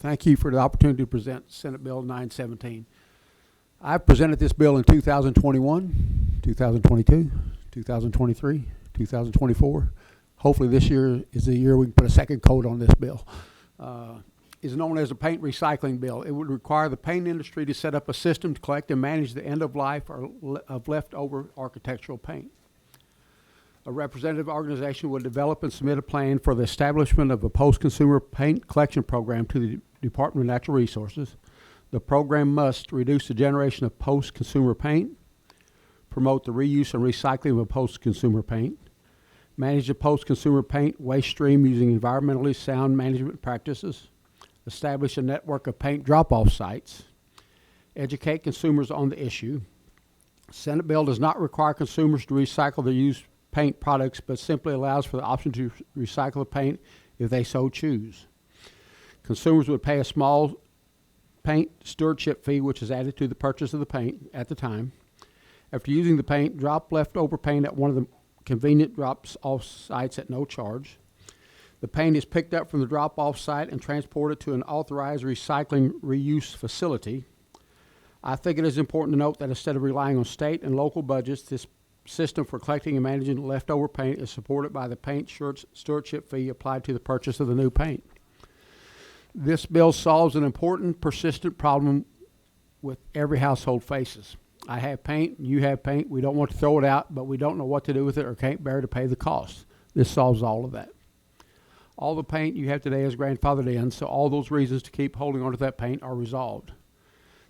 Thank you for the opportunity to present Senate Bill 917. I've presented this bill in 2021, 2022, 2023, 2024. Hopefully this year is the year we can put a second coat on this bill. Is known as a paint recycling bill. It would require the paint industry to set up a system to collect and manage the end of life of leftover architectural paint. A representative organization would develop and submit a plan for the establishment of a post-consumer paint collection program to the Department of Natural Resources. The program must reduce the generation of post-consumer paint, promote the reuse and recycling of post-consumer paint, manage the post-consumer paint waste stream using environmentally sound management practices, establish a network of paint drop-off sites, educate consumers on the issue. Senate bill does not require consumers to recycle their used paint products, but simply allows for the option to recycle the paint if they so choose. Consumers would pay a small paint stewardship fee, which is added to the purchase of the paint at the time. After using the paint, drop leftover paint at one of the convenient drop-off sites at no charge. The paint is picked up from the drop-off site and transported to an authorized recycling reuse facility. I think it is important to note that instead of relying on state and local budgets, this system for collecting and managing leftover paint is supported by the paint stewardship fee applied to the purchase of the new paint. This bill solves an important, persistent problem with every household faces. I have paint, you have paint, we don't want to throw it out, but we don't know what to do with it or can't bear to pay the cost. This solves all of that. All the paint you have today is grandfathered in, so all those reasons to keep holding on to that paint are resolved.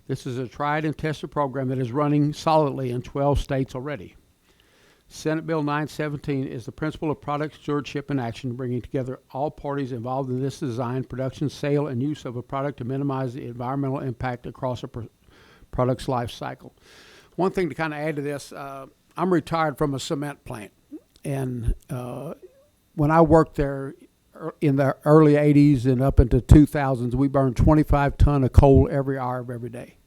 This is a tried and tested program that is running solidly in 12 states already. Senate Bill 917 is the principle of product stewardship in action, bringing together all parties involved in this design, production, sale, and use of a product to minimize the environmental impact across a product's life cycle. One thing to kind of add to this, I'm retired from a cement plant, and when I worked there in the early 80s and up into 2000s, we burned 25 ton of coal every hour of every day.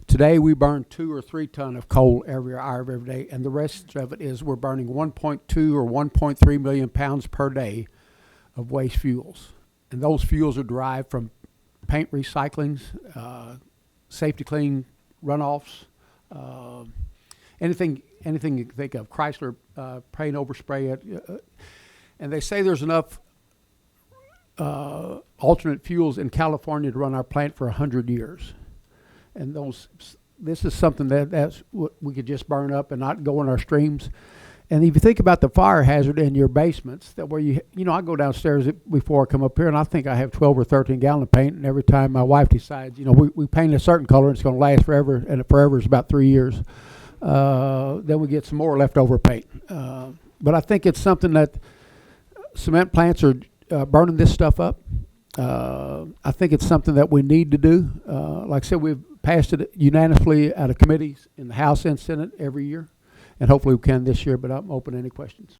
Today we burn 2 or 3 ton of coal every hour of every day, and the rest of it is we're burning 1.2 or 1.3 million pounds per day of waste fuels. And those fuels are derived from paint recyclings, safety clean runoffs, anything you can think of, Chrysler paint overspray. And they say there's enough alternate fuels in California to run our plant for 100 years. And this is something that's what we could just burn up and not go in our streams. And if you think about the fire hazard in your basements, that where you know, I go downstairs before I come up here, and I think I have 12 or 13 gallon of paint. And every time my wife decides, you know, we paint a certain color and it's going to last forever, and forever is about 3 years. Then we get some more leftover paint. But I think it's something that cement plants are burning this stuff up. I think it's something that we need to do. Like I said, we've passed it unanimously out of committees in the House and Senate every year, and hopefully we can this year, but I'm open to any questions.